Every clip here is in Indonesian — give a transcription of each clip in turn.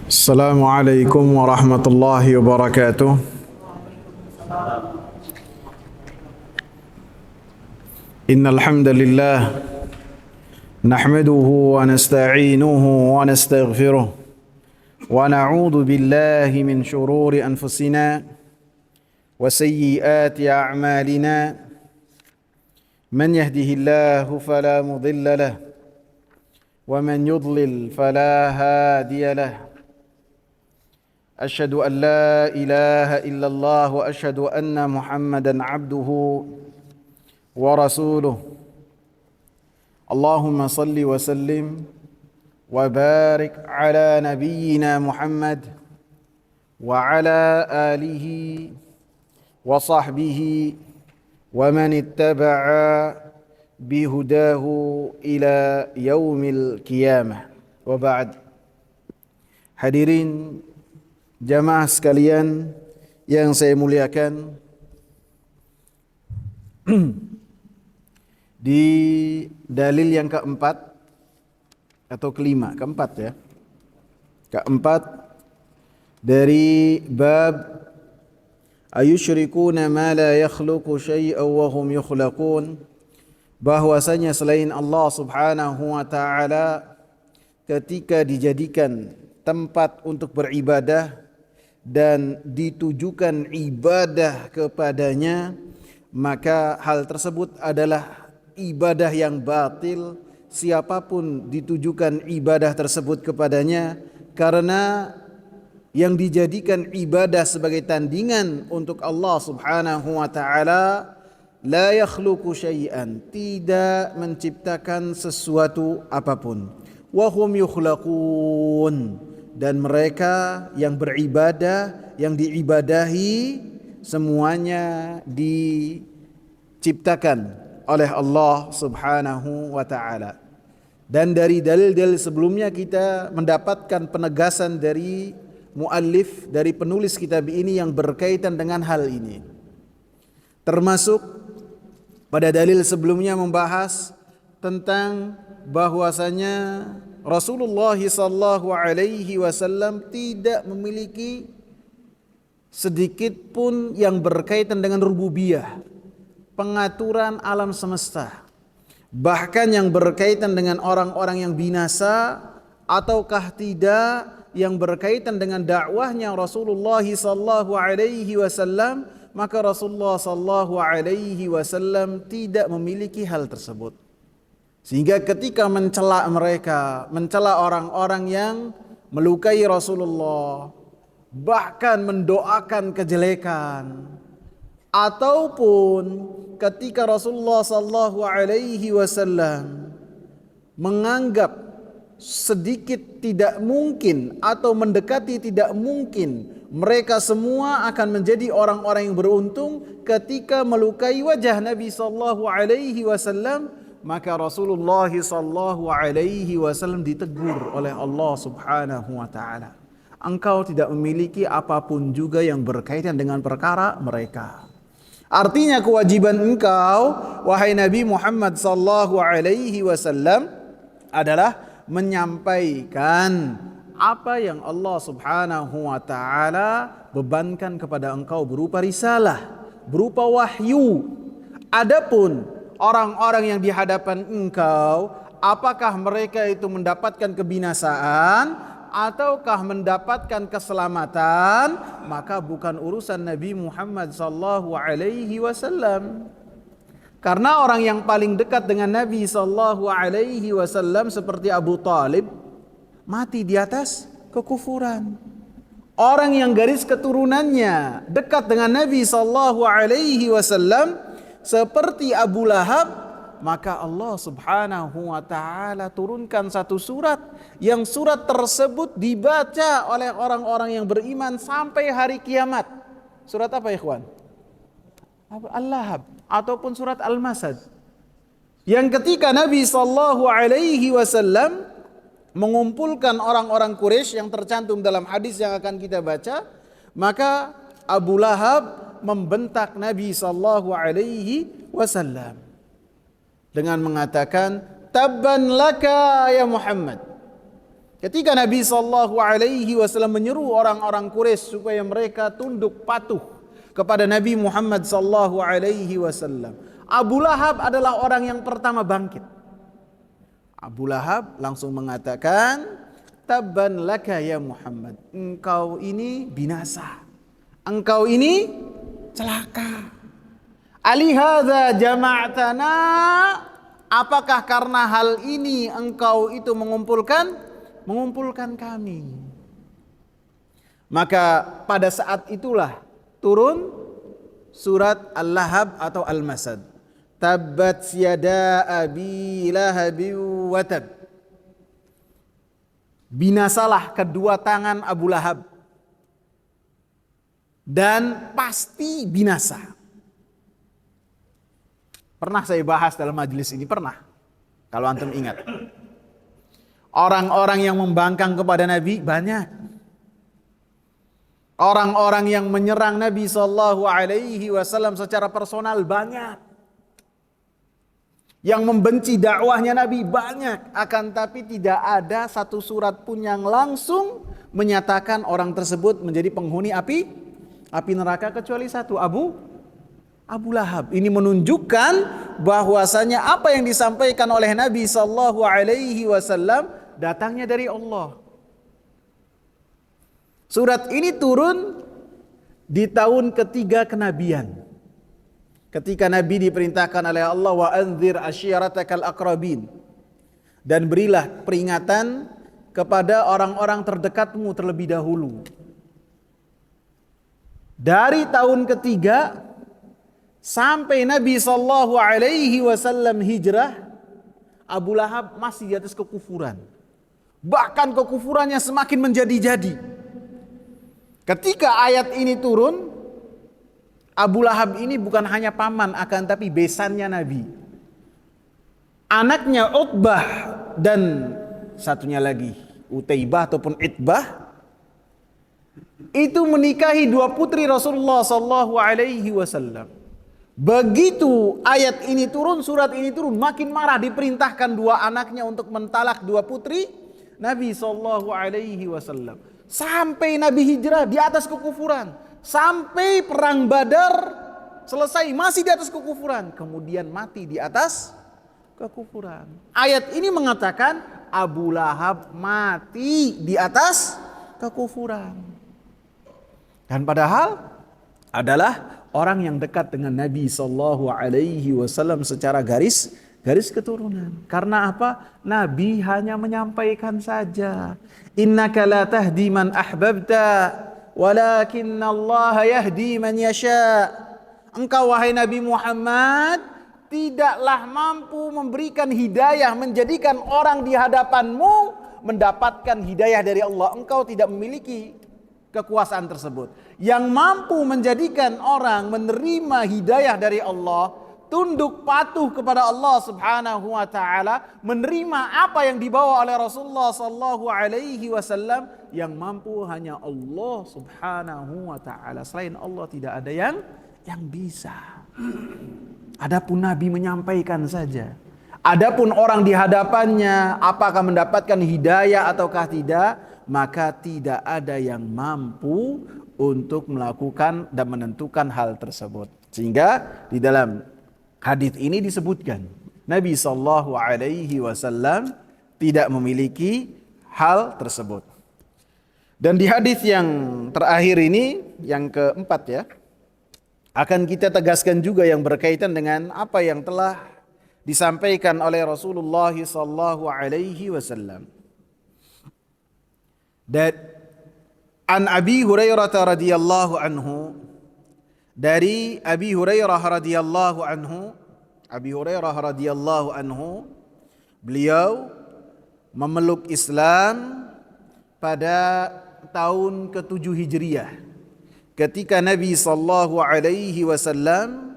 Assalamualaikum warahmatullahi wabarakatuh. Innal hamdalillah nahmaduhu wa nasta'inuhu wa nastaghfiruh wa na'udzu billahi min shururi anfusina wa sayyiati a'malina. Man yahdihillahu fala mudilla lahu wa man yudlil fala hadiya lahu. أشهد أن لا إله إلا الله وأشهد أن محمدا عبده ورسوله. اللهم صل وسلم وبارك على نبينا محمد وعلى آله وصحبه ومن اتبع بهداه إلى يوم القيامة. وبعد. Hadirin jamaah sekalian yang saya muliakan, di dalil yang keempat atau kelima, keempat ya, keempat dari bab ayusyrikuna ma la yakhluqu syai'an wa hum yukhlaqun, bahwasanya selain Allah Subhanahu wa taala ketika dijadikan tempat untuk beribadah dan ditujukan ibadah kepadanya, maka hal tersebut adalah ibadah yang batil siapapun ditujukan ibadah tersebut kepadanya, karena yang dijadikan ibadah sebagai tandingan untuk Allah Subhanahu wa taala la yakhluqu syai'an, tidak menciptakan sesuatu apapun, wa hum yukhlaqun, dan mereka yang beribadah, yang diibadahi, semuanya diciptakan oleh Allah Subhanahu wa taala. Dan dari dalil-dalil sebelumnya kita mendapatkan penegasan dari muallif, dari penulis kitab ini yang berkaitan dengan hal ini. Termasuk pada dalil sebelumnya membahas tentang bahwasanya Rasulullah sallallahu alaihi wasallam tidak memiliki sedikit pun yang berkaitan dengan rububiyah, pengaturan alam semesta, bahkan yang berkaitan dengan orang-orang yang binasa, ataukah tidak yang berkaitan dengan dakwahnya Rasulullah sallallahu alaihi wasallam, maka Rasulullah sallallahu alaihi wasallam tidak memiliki hal tersebut. Sehingga ketika mencela mereka, mencela orang-orang yang melukai Rasulullah, bahkan mendoakan kejelekan, ataupun ketika Rasulullah sallallahu alaihi wasallam menganggap sedikit tidak mungkin atau mendekati tidak mungkin mereka semua akan menjadi orang-orang yang beruntung ketika melukai wajah Nabi sallallahu alaihi wasallam, maka Rasulullah sallallahu alaihi wasallam ditegur oleh Allah Subhanahu wa taala. Engkau tidak memiliki apapun juga yang berkaitan dengan perkara mereka. Artinya kewajiban engkau wahai Nabi Muhammad sallallahu alaihi wasallam adalah menyampaikan apa yang Allah Subhanahu wa taala bebankan kepada engkau berupa risalah, berupa wahyu. Adapun orang-orang yang di hadapan engkau, apakah mereka itu mendapatkan kebinasaan ataukah mendapatkan keselamatan, maka bukan urusan Nabi Muhammad sallallahu alaihi wasallam. Karena orang yang paling dekat dengan Nabi sallallahu alaihi wasallam seperti Abu Talib mati di atas kekufuran. Orang yang garis keturunannya dekat dengan Nabi sallallahu alaihi wasallam seperti Abu Lahab, maka Allah Subhanahu wa taala turunkan satu surat yang surat tersebut dibaca oleh orang-orang yang beriman sampai hari kiamat. Surat apa ikhwan? Al-Lahab ataupun surat Al-Masad. Yang ketika Nabi sallallahu alaihi wasallam mengumpulkan orang-orang Quraisy yang tercantum dalam hadis yang akan kita baca, maka Abu Lahab membentak Nabi sallallahu alaihi wasallam dengan mengatakan, "Tabban laka ya Muhammad." Ketika Nabi SAW menyeru orang-orang Quraisy supaya mereka tunduk patuh kepada Nabi Muhammad SAW, Abu Lahab adalah orang yang pertama bangkit. Abu Lahab langsung mengatakan, "Tabban laka ya Muhammad, engkau ini binasa, engkau ini celaka. Alihadza jama'tana, apakah karena hal ini engkau itu mengumpulkan kami?" Maka pada saat itulah turun surat Al-Lahab atau Al-Masad. Tabbat yada abi lahabi wa tab. Binasalah kedua tangan Abu Lahab, dan pasti binasa. Pernah saya bahas dalam majelis ini, pernah. Kalau antum ingat. Orang-orang yang membangkang kepada Nabi banyak. Orang-orang yang menyerang Nabi SAW secara personal banyak. Yang membenci dakwahnya Nabi banyak. Akan tapi tidak ada satu surat pun yang langsung menyatakan orang tersebut menjadi penghuni api neraka, kecuali satu, Abu Lahab. Ini menunjukkan bahwasanya apa yang disampaikan oleh Nabi SAW datangnya dari Allah. Surat ini turun di tahun ketiga kenabian. Ketika Nabi diperintahkan oleh Allah, wa anzir asyiratakal aqrabin, dan berilah peringatan kepada orang-orang terdekatmu terlebih dahulu. Dari tahun ketiga sampai Nabi SAW hijrah, Abu Lahab masih di atas kekufuran. Bahkan kekufurannya semakin menjadi-jadi. Ketika ayat ini turun, Abu Lahab ini bukan hanya paman, akan tapi besannya Nabi. Anaknya Utbah dan satunya lagi Utaibah ataupun Itbah, itu menikahi dua putri Rasulullah SAW. Begitu ayat ini turun, surat ini turun, makin marah, diperintahkan dua anaknya untuk mentalak dua putri Nabi SAW. Sampai Nabi hijrah di atas kekufuran, sampai perang Badar selesai masih di atas kekufuran, kemudian mati di atas kekufuran. Ayat ini mengatakan Abu Lahab mati di atas kekufuran, dan padahal adalah orang yang dekat dengan Nabi SAW secara garis keturunan. Karena apa? Nabi hanya menyampaikan saja. Innaka la tahdi man ahbabta, walakinallaha yahdi man yasha. Engkau wahai Nabi Muhammad tidaklah mampu memberikan hidayah, menjadikan orang di hadapanmu mendapatkan hidayah dari Allah. Engkau tidak memiliki kekuasaan tersebut. Yang mampu menjadikan orang menerima hidayah dari Allah, tunduk patuh kepada Allah Subhanahu wa taala, menerima apa yang dibawa oleh Rasulullah sallallahu alaihi wasallam, yang mampu hanya Allah Subhanahu wa taala. Selain Allah tidak ada yang bisa. Adapun Nabi menyampaikan saja. Adapun orang di hadapannya apakah mendapatkan hidayah ataukah tidak, maka tidak ada yang mampu untuk melakukan dan menentukan hal tersebut. Sehingga di dalam hadis ini disebutkan Nabi SAW tidak memiliki hal tersebut. Dan di hadis yang terakhir ini, yang keempat ya, akan kita tegaskan juga yang berkaitan dengan apa yang telah disampaikan oleh Rasulullah SAW. Dan an Abi Hurairah radhiyallahu anhu, dari Abi Hurairah radhiyallahu anhu, beliau memeluk Islam pada tahun ke-7 Hijriah, ketika Nabi sallallahu alaihi wasallam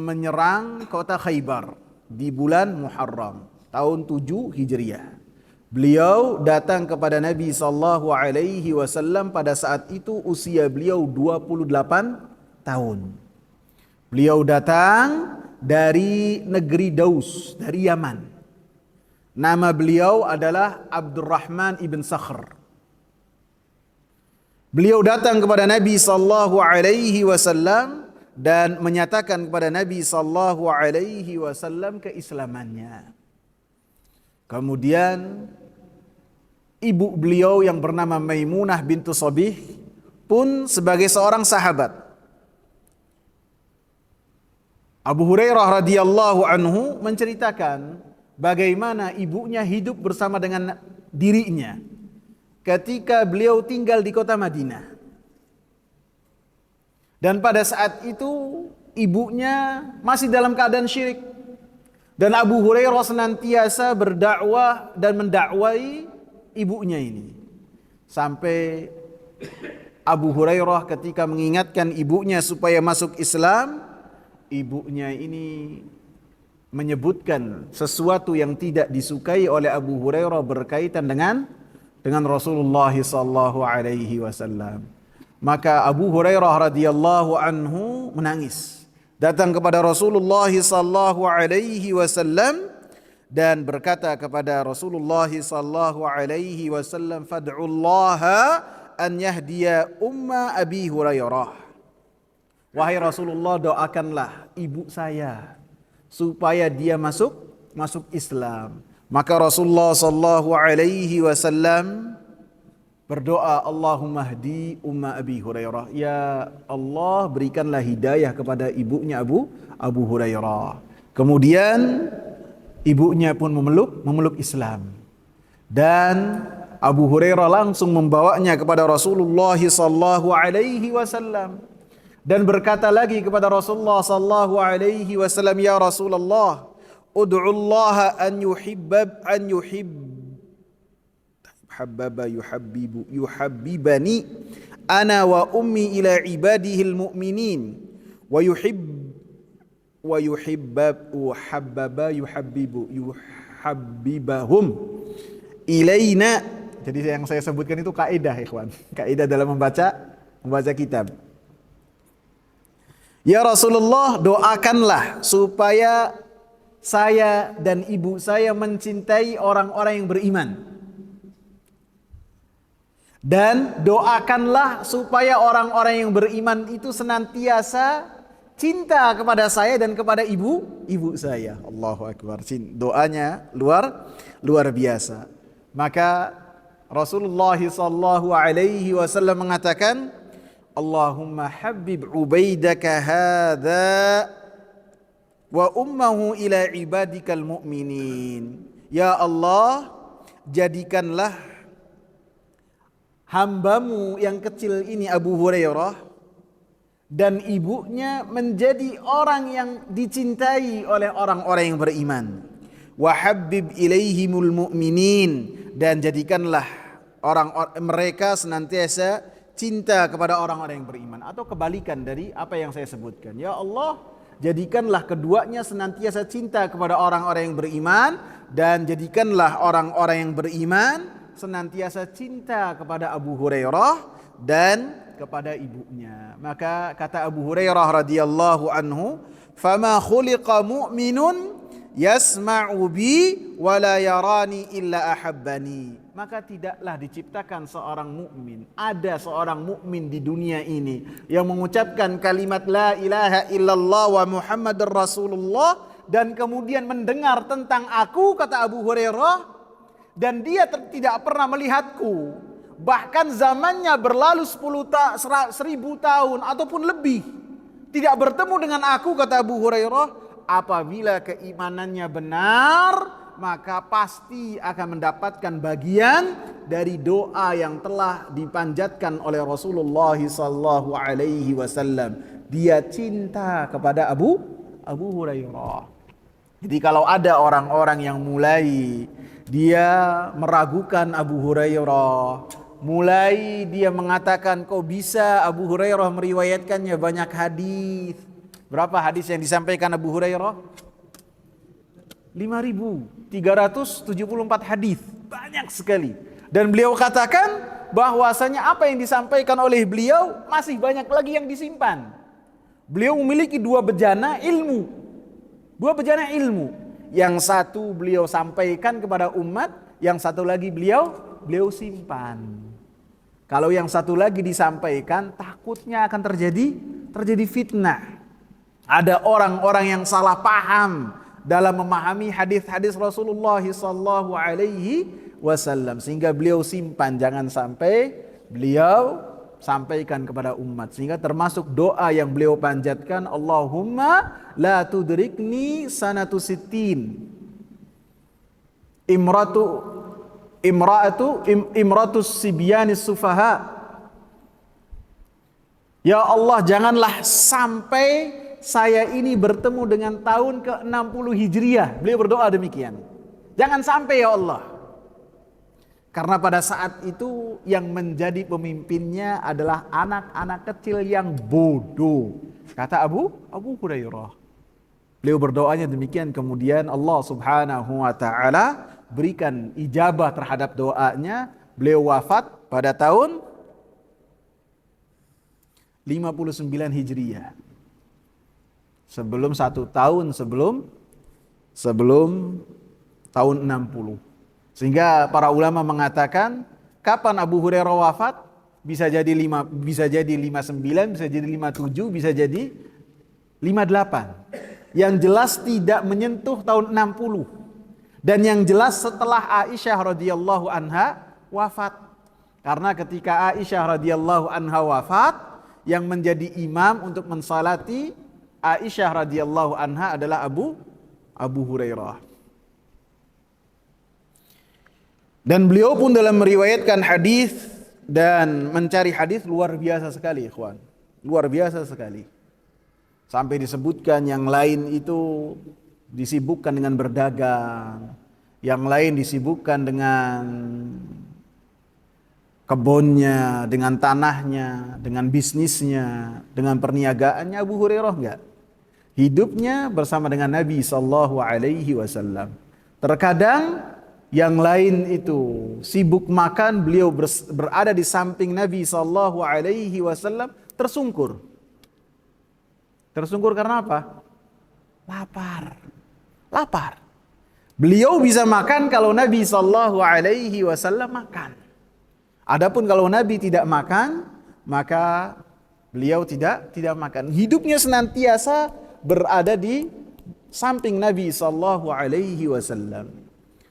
menyerang kota Khaybar di bulan Muharram tahun 7 Hijriah. Beliau datang kepada Nabi sallallahu alaihi wasallam pada saat itu usia beliau 28 tahun. Beliau datang dari negeri Daus, dari Yaman. Nama beliau adalah Abdurrahman ibn Sakhr. Beliau datang kepada Nabi sallallahu alaihi wasallam dan menyatakan kepada Nabi sallallahu alaihi wasallam keislamannya. Kemudian ibu beliau yang bernama Maimunah bintu Sabih pun sebagai seorang sahabat. Abu Hurairah radhiyallahu anhu menceritakan bagaimana ibunya hidup bersama dengan dirinya ketika beliau tinggal di kota Madinah. Dan pada saat itu ibunya masih dalam keadaan syirik. Dan Abu Hurairah senantiasa berdakwah dan mendakwai ibunya ini. Sampai Abu Hurairah ketika mengingatkan ibunya supaya masuk Islam, ibunya ini menyebutkan sesuatu yang tidak disukai oleh Abu Hurairah berkaitan dengan Rasulullah sallallahu alaihi wasallam. Maka Abu Hurairah radhiyallahu anhu menangis, datang kepada Rasulullah sallallahu alaihi wasallam dan berkata kepada Rasulullah sallallahu alaihi wasallam, "Fad'ullaha an yahdiya umma Abi Hurairah." Wahai Rasulullah, doakanlah ibu saya supaya dia masuk Islam. Maka Rasulullah sallallahu alaihi wasallam berdoa, Allahumma hdi umma Abi Hurairah. Ya Allah, berikanlah hidayah kepada ibunya Abu Hurairah. Kemudian ibunya pun memeluk Islam. Dan Abu Hurairah langsung membawanya kepada Rasulullah sallallahu alaihi wasallam dan berkata lagi kepada Rasulullah sallallahu alaihi wasallam, ya Rasulullah, ud'ullaha an yuhabbibani ana wa ummi ila ibadihil mu'minin wa yuhabbibahum ilaina. Jadi yang saya sebutkan itu kaidah, ikhwan. Kaidah dalam membaca kitab. Ya Rasulullah, doakanlah supaya saya dan ibu saya mencintai orang-orang yang beriman. Dan doakanlah supaya orang-orang yang beriman itu senantiasa cinta kepada saya dan kepada ibu saya. Allahu Akbar. Doanya luar biasa. Maka Rasulullah sallallahu alaihi wasallam mengatakan, Allahumma habib ubaidaka hadza wa ummuhu ila ibadikal mu'minin. Ya Allah, jadikanlah hambamu yang kecil ini Abu Hurairah dan ibunya menjadi orang yang dicintai oleh orang-orang yang beriman. Wa habib ilaihimul mu'minin, dan jadikanlah mereka senantiasa cinta kepada orang-orang yang beriman. Atau kebalikan dari apa yang saya sebutkan. Ya Allah, jadikanlah keduanya senantiasa cinta kepada orang-orang yang beriman, dan jadikanlah orang-orang yang beriman senantiasa cinta kepada Abu Hurairah dan kepada ibunya. Maka kata Abu Hurairah radhiyallahu anhu, "Fama khuliqa mu'minun yasma'u bi wa la yarani illa ahabbani." Maka tidaklah diciptakan seorang mukmin, ada seorang mukmin di dunia ini yang mengucapkan kalimat la ilaha illallah wa Muhammadur Rasulullah dan kemudian mendengar tentang aku, kata Abu Hurairah, dan dia tidak pernah melihatku, bahkan zamannya berlalu 1000 tahun ataupun lebih, tidak bertemu dengan aku, kata Abu Hurairah. Apabila keimanannya benar, maka pasti akan mendapatkan bagian dari doa yang telah dipanjatkan oleh Rasulullah sallallahu alaihi wasallam. Dia cinta kepada Abu Hurairah. Jadi kalau ada orang-orang yang mulai dia meragukan Abu Hurairah, mulai dia mengatakan kok bisa Abu Hurairah meriwayatkannya banyak hadis. Berapa hadis yang disampaikan Abu Hurairah? 5.374 hadis, banyak sekali. Dan beliau katakan bahwasanya apa yang disampaikan oleh beliau masih banyak lagi yang disimpan. Beliau memiliki dua bejana ilmu. yang satu beliau sampaikan kepada umat, yang satu lagi beliau simpan. Kalau yang satu lagi disampaikan, takutnya akan terjadi fitnah. Ada orang-orang yang salah paham dalam memahami hadis-hadis Rasulullah sallallahu alaihi wasallam, sehingga beliau simpan, jangan sampai beliau sampaikan kepada umat. Sehingga termasuk doa yang beliau panjatkan, Allahumma la tudrikni sanatu sittin imratus sibyanis sufaha. Ya Allah, janganlah sampai saya ini bertemu dengan tahun ke-60 Hijriah. Beliau berdoa demikian. Jangan sampai ya Allah. Karena pada saat itu yang menjadi pemimpinnya adalah anak-anak kecil yang bodoh. Kata Abu Hurairah. Beliau berdoanya demikian, kemudian Allah Subhanahu wa taala berikan ijabah terhadap doanya. Beliau wafat pada tahun 59 Hijriah. Sebelum 1 tahun sebelum tahun 60. Sehingga para ulama mengatakan kapan Abu Hurairah wafat? Bisa jadi 59, bisa jadi 57, bisa jadi 58. Yang jelas tidak menyentuh tahun 60. Dan yang jelas setelah Aisyah radhiyallahu anha wafat. Karena ketika Aisyah radhiyallahu anha wafat, yang menjadi imam untuk mensalati Aisyah radhiyallahu anha adalah Abu Hurairah. Dan beliau pun dalam meriwayatkan hadis dan mencari hadis luar biasa sekali, ikhwan. Luar biasa sekali. Sampai disebutkan yang lain itu disibukkan dengan berdagang, yang lain disibukkan dengan kebunnya, dengan tanahnya, dengan bisnisnya, dengan perniagaannya. Abu Hurairah enggak. Hidupnya bersama dengan Nabi sallallahu alaihi wasallam. Terkadang yang lain itu sibuk makan, beliau berada di samping Nabi sallallahu alaihi wasallam tersungkur. Tersungkur karena apa? Lapar. Beliau bisa makan kalau Nabi sallallahu alaihi wasallam makan. Adapun kalau Nabi tidak makan, maka beliau tidak makan. Hidupnya senantiasa berada di samping Nabi sallallahu alaihi wasallam.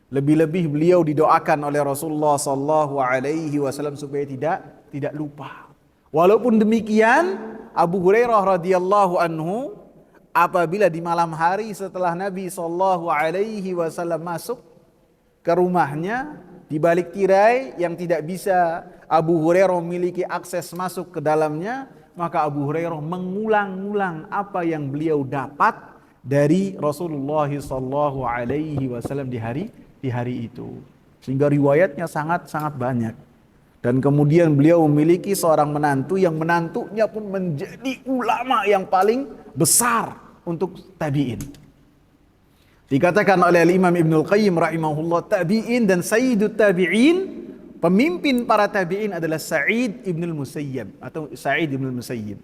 Lebih-lebih beliau didoakan oleh Rasulullah sallallahu alaihi wasallam supaya tidak lupa. Walaupun demikian, Abu Hurairah radhiyallahu anhu apabila di malam hari setelah Nabi sallallahu alaihi wasallam masuk ke rumahnya, di balik tirai yang tidak bisa Abu Hurairah memiliki akses masuk ke dalamnya, maka Abu Hurairah mengulang-ulang apa yang beliau dapat dari Rasulullah sallallahu alaihi wasallam di hari itu. Sehingga riwayatnya sangat banyak. Dan kemudian beliau memiliki seorang menantu yang menantunya pun menjadi ulama yang paling besar untuk tabi'in. Dikatakan oleh Imam Ibnul Qayyim rahimahullah, tabi'in dan sayyidut tabi'in, pemimpin para tabi'in adalah Sa'id ibnul Musayyib atau Sa'id ibnul Musayyib.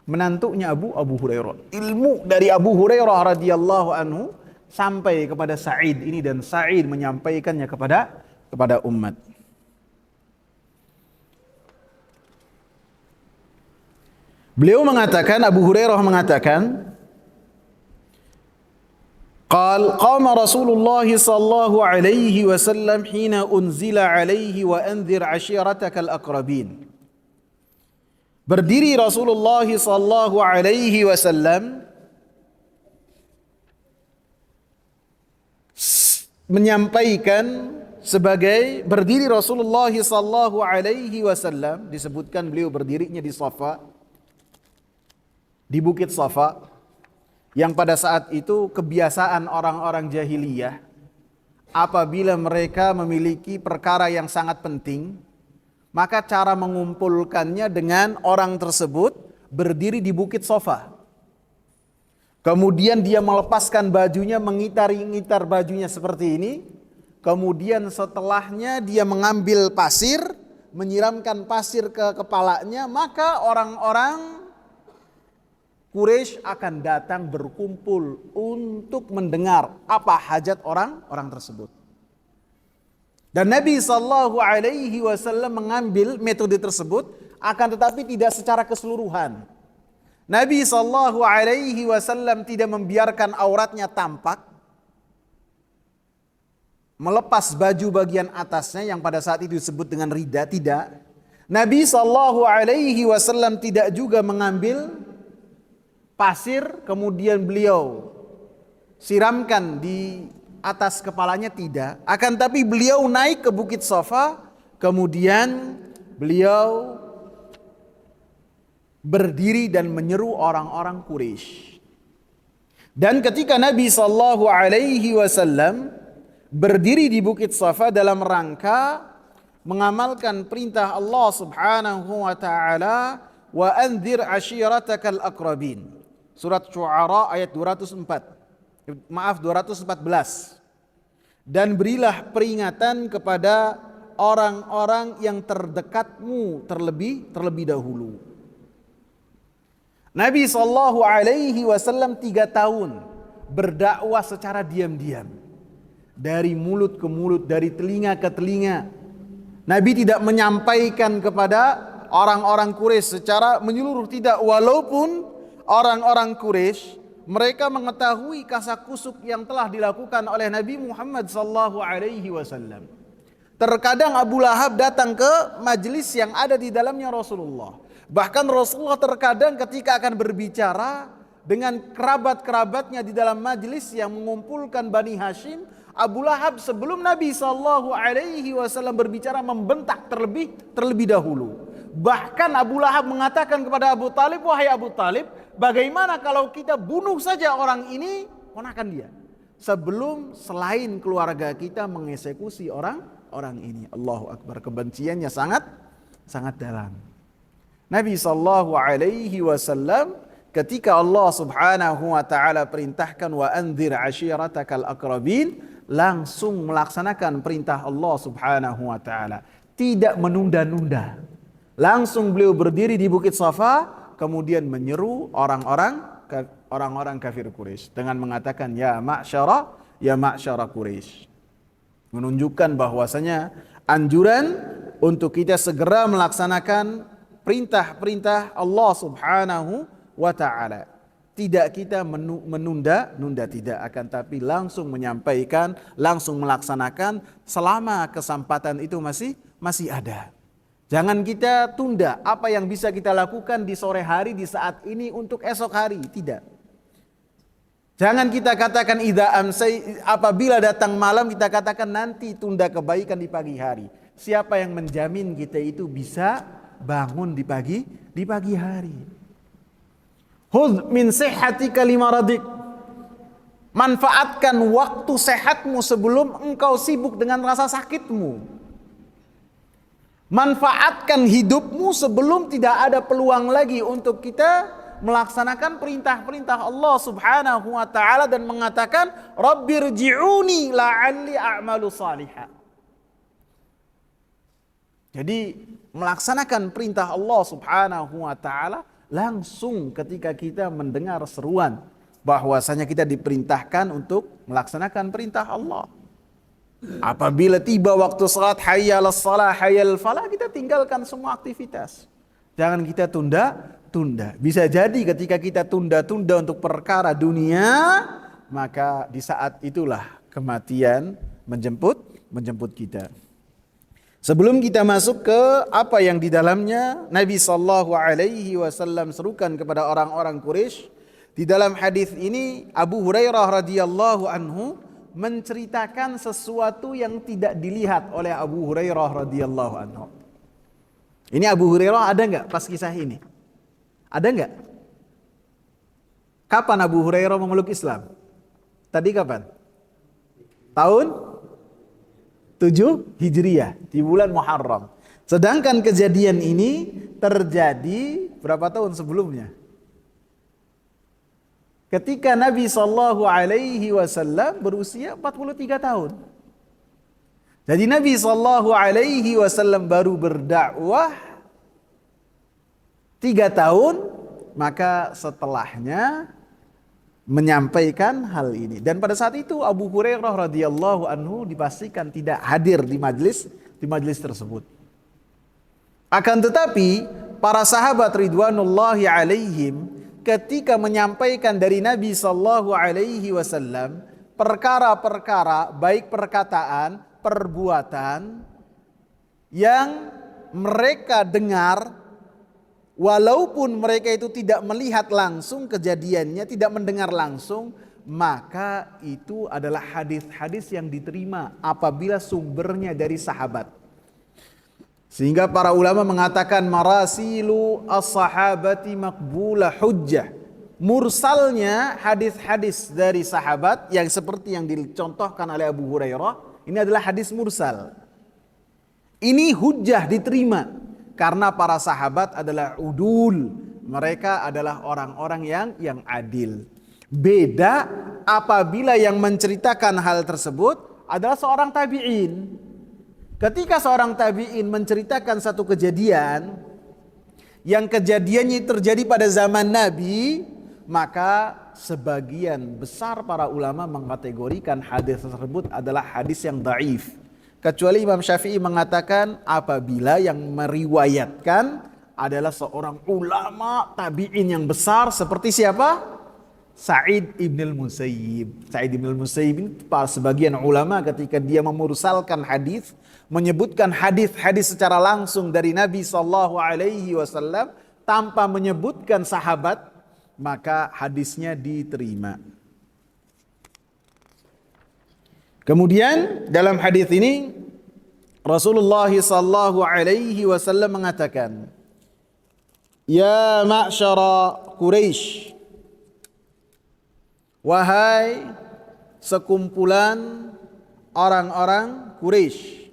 Menantunya Abu Hurairah. Ilmu dari Abu Hurairah radhiyallahu anhu sampai kepada Sa'id ini, dan Sa'id menyampaikannya kepada umat. Beliau mengatakan, Abu Hurairah mengatakan, qama Rasulullah sallallahu alaihi wasallam hina unzila alaihi wa anzir ashiratakal aqrabin. Berdiri Rasulullah sallallahu alaihi wasallam menyampaikan sebagai berdiri Rasulullah sallallahu alaihi wasallam, disebutkan beliau berdirinya di Safa, di Bukit Safa, yang pada saat itu kebiasaan orang-orang jahiliyah apabila mereka memiliki perkara yang sangat penting, maka cara mengumpulkannya dengan orang tersebut berdiri di Bukit Safa. Kemudian dia melepaskan bajunya, mengitar-ngitar bajunya seperti ini. Kemudian setelahnya dia mengambil pasir, menyiramkan pasir ke kepalanya, maka orang-orang Quraisy akan datang berkumpul untuk mendengar apa hajat orang tersebut. Dan Nabi SAW mengambil metode tersebut, akan tetapi tidak secara keseluruhan. Nabi SAW tidak membiarkan auratnya tampak, melepas baju bagian atasnya yang pada saat itu disebut dengan rida, tidak. Nabi SAW tidak juga mengambil pasir kemudian beliau siramkan di atas kepalanya, tidak. Akan tapi beliau naik ke Bukit Safa, kemudian beliau berdiri dan menyeru orang-orang Quraisy. Dan ketika Nabi SAW berdiri di Bukit Safa dalam rangka mengamalkan perintah Allah Subhanahu wa taala, wa anzir ashiratakal aqrabin. Surat Syu'ara ayat 214. Dan berilah peringatan kepada orang-orang yang terdekatmu terlebih dahulu. Nabi SAW 3 tahun berdakwah secara diam-diam, dari mulut ke mulut, dari telinga ke telinga. Nabi tidak menyampaikan kepada orang-orang Quraisy secara menyeluruh, tidak. Walaupun orang-orang Quraisy mereka mengetahui kasakusuk yang telah dilakukan oleh Nabi Muhammad SAW. Terkadang Abu Lahab datang ke majelis yang ada di dalamnya Rasulullah. Bahkan Rasulullah terkadang ketika akan berbicara dengan kerabat-kerabatnya di dalam majelis yang mengumpulkan Bani Hashim, Abu Lahab sebelum Nabi SAW berbicara membentak terlebih dahulu. Bahkan Abu Lahab mengatakan kepada Abu Talib, wahai Abu Talib, bagaimana kalau kita bunuh saja orang ini, ponakan dia, sebelum selain keluarga kita mengeksekusi orang ini. Allahu Akbar, kebenciannya sangat dalam. Nabi SAW ketika Allah Subhanahu wa taala perintahkan wa anzir ashiratakal aqrabin, langsung melaksanakan perintah Allah Subhanahu wa taala, tidak menunda-nunda. Langsung beliau berdiri di Bukit Safa, kemudian menyeru orang-orang kafir Quraisy dengan mengatakan ya ma'syara Quraisy, menunjukkan bahwasanya anjuran untuk kita segera melaksanakan perintah-perintah Allah Subhanahu wa taala. Tidak kita menunda tidak, akan tapi langsung menyampaikan, langsung melaksanakan selama kesempatan itu masih ada. Jangan kita tunda apa yang bisa kita lakukan di sore hari, di saat ini untuk esok hari, tidak. Jangan kita katakan apabila datang malam kita katakan nanti tunda kebaikan di pagi hari. Siapa yang menjamin kita itu bisa bangun di pagi hari? Khudh min sihhatika limaradik. Manfaatkan waktu sehatmu sebelum engkau sibuk dengan rasa sakitmu. Manfaatkan hidupmu sebelum tidak ada peluang lagi untuk kita melaksanakan perintah-perintah Allah Subhanahu wa taala dan mengatakan rabbirji'uni la'alli a'malu salihah. Jadi melaksanakan perintah Allah Subhanahu wa taala langsung ketika kita mendengar seruan bahwasanya kita diperintahkan untuk melaksanakan perintah Allah. Apabila tiba waktu salat hayya 'alas shalah hayyal falah, kita tinggalkan semua aktivitas. Jangan kita tunda. Bisa jadi ketika kita tunda-tunda untuk perkara dunia, maka di saat itulah kematian menjemput kita. Sebelum kita masuk ke apa yang di dalamnya, Nabi SAW serukan kepada orang-orang Quraisy. Di dalam hadis ini Abu Hurairah radhiyallahu anhu menceritakan sesuatu yang tidak dilihat oleh Abu Hurairah radhiyallahu anhu. Ini Abu Hurairah ada nggak pas kisah ini? Ada nggak? Kapan Abu Hurairah memeluk Islam? Tadi kapan? Tahun 7 Hijriah di bulan Muharram. Sedangkan kejadian ini terjadi berapa tahun sebelumnya? Ketika Nabi SAW berusia 43 tahun. Jadi Nabi SAW baru berdakwah 3 tahun, maka setelahnya menyampaikan hal ini. Dan pada saat itu Abu Hurairah radhiyallahu anhu dipastikan tidak hadir di majlis tersebut. Akan tetapi para sahabat ridwanullahi alaihim ketika menyampaikan dari Nabi sallallahu alaihi wasallam perkara-perkara baik perkataan, perbuatan yang mereka dengar, walaupun mereka itu tidak melihat langsung kejadiannya, tidak mendengar langsung, maka itu adalah hadis-hadis yang diterima apabila sumbernya dari sahabat. Sehingga para ulama mengatakan marasilu as-sahabati maqbula hujjah. Mursalnya hadis-hadis dari sahabat yang seperti yang dicontohkan oleh Abu Hurairah, ini adalah hadis mursal. Ini hujjah diterima karena para sahabat adalah udul. Mereka adalah orang-orang yang adil. Beda apabila yang menceritakan hal tersebut adalah seorang tabi'in. Ketika seorang tabi'in menceritakan satu kejadian yang kejadiannya terjadi pada zaman Nabi, maka sebagian besar para ulama mengkategorikan hadis tersebut adalah hadis yang dhaif. Kecuali Imam Syafi'i mengatakan apabila yang meriwayatkan adalah seorang ulama tabi'in yang besar seperti siapa? Sa'id ibn al-Musayyib. Sa'id ibn al-Musayyib ini sebagian ulama ketika dia memursalkan hadis, menyebutkan hadis-hadis secara langsung dari Nabi sallallahu alaihi wasallam tanpa menyebutkan sahabat, maka hadisnya diterima. Kemudian dalam hadis ini Rasulullah sallallahu alaihi wasallam mengatakan, "Ya ma'syara Quraisy, wahai sekumpulan orang-orang Quraisy.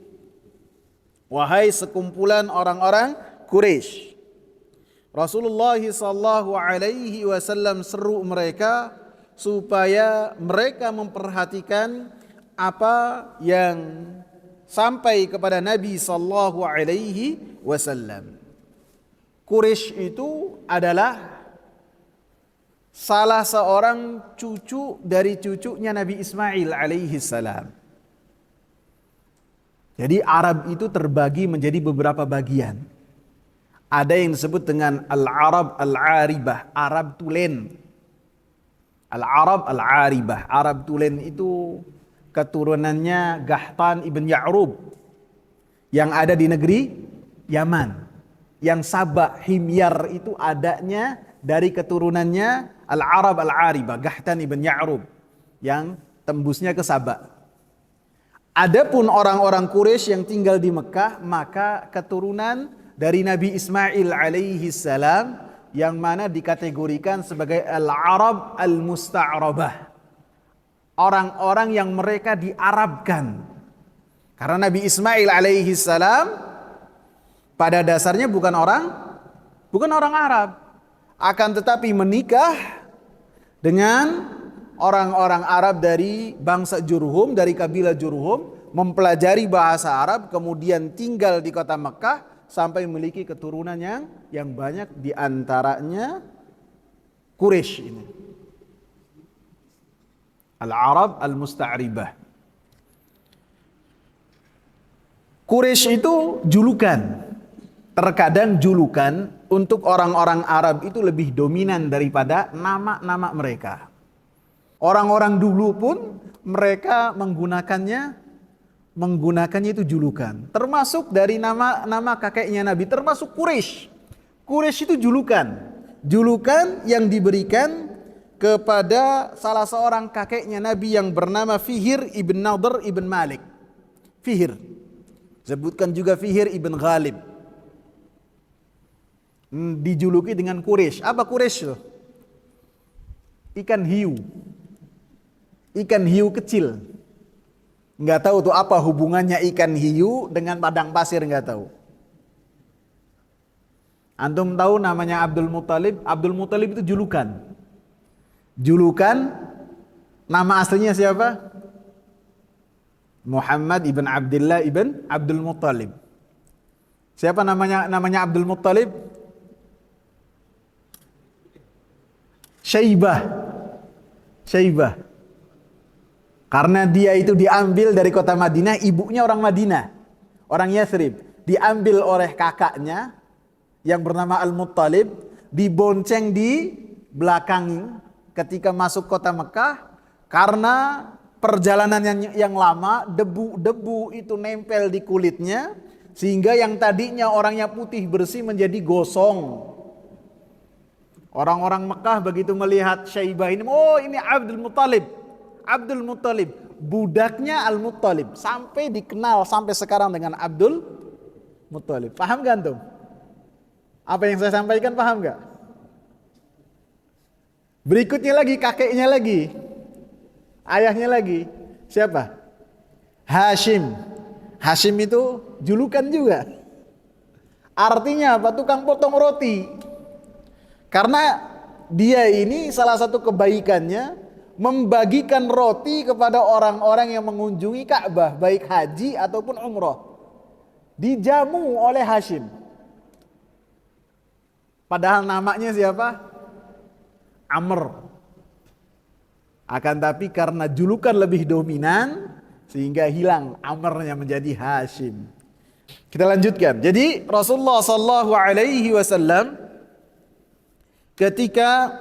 Wahai sekumpulan orang-orang Quraisy." Rasulullah sallallahu alaihi wasallam seru mereka supaya mereka memperhatikan apa yang sampai kepada Nabi sallallahu alaihi wasallam. Quraisy itu adalah salah seorang cucu dari cucunya Nabi Ismail alaihi salam. Jadi Arab itu terbagi menjadi beberapa bagian. Ada yang disebut dengan Al-Arab Al-Aribah, Arab Tulen. Al-Arab Al-Aribah, Arab Tulen itu keturunannya Gahtan ibn Ya'rub yang ada di negeri Yaman. Yang Sabah, Himyar itu adanya dari keturunannya Al-Arab Al-Aribah, Gahtan ibn Ya'rub yang tembusnya ke Sabah. Adapun orang-orang Quraisy yang tinggal di Mekah, maka keturunan dari Nabi Ismail alaihi salam yang mana dikategorikan sebagai Al-Arab Al-Musta'rabah. Orang-orang yang mereka diarabkan. Karena Nabi Ismail alaihi salam pada dasarnya bukan orang Arab. Akan tetapi menikah dengan orang-orang Arab dari bangsa Jurhum, dari kabilah Jurhum, mempelajari bahasa Arab, kemudian tinggal di kota Mekah sampai memiliki keturunan yang banyak, di antaranya Quraisy ini. Al-Arab Al-Musta'ribah. Quraisy itu julukan. Terkadang julukan untuk orang-orang Arab itu lebih dominan daripada nama-nama mereka. Orang-orang dulu pun mereka menggunakannya itu julukan. Termasuk dari nama kakeknya Nabi, termasuk Quraisy. Quraisy itu julukan. Julukan yang diberikan kepada salah seorang kakeknya Nabi yang bernama Fihr ibn Nadhr ibn Malik. Fihr. Sebutkan juga Fihr ibn Ghalib. Dijuluki dengan Quraisy. Apa Quraisy itu? Ikan hiu. Ikan hiu kecil. Nggak tahu tuh apa hubungannya ikan hiu dengan padang pasir, nggak tahu. Antum tahu namanya Abdul Muthalib? Abdul Muthalib itu julukan. Julukan, nama aslinya siapa? Muhammad ibn Abdullah ibn Abdul Muthalib. Siapa namanya Abdul Muthalib? Syaibah. Syaibah. Karena dia itu diambil dari kota Madinah, ibunya orang Madinah, orang Yathrib. Diambil oleh kakaknya yang bernama Al-Muttalib, dibonceng di belakang ketika masuk kota Mekah. Karena perjalanan yang lama, debu-debu itu nempel di kulitnya, sehingga yang tadinya orangnya putih bersih menjadi gosong. Orang-orang Mekah begitu melihat Syaibah ini, oh ini Abdul Muttalib. Abdul Muttalib, budaknya Al-Muttalib, sampai dikenal sampai sekarang dengan Abdul Muttalib. Paham gak antum? Apa yang saya sampaikan paham gak? Berikutnya lagi kakeknya lagi, ayahnya lagi. Siapa? Hashim. Hashim itu julukan juga. Artinya apa? Tukang potong roti. Karena dia ini salah satu kebaikannya membagikan roti kepada orang-orang yang mengunjungi Ka'bah, baik haji ataupun umroh. Dijamu oleh Hashim. Padahal namanya siapa? Amr. Akan tapi karena julukan lebih dominan, sehingga hilang Amrnya menjadi Hashim. Kita lanjutkan. Jadi Rasulullah sallallahu alaihi wasallam ketika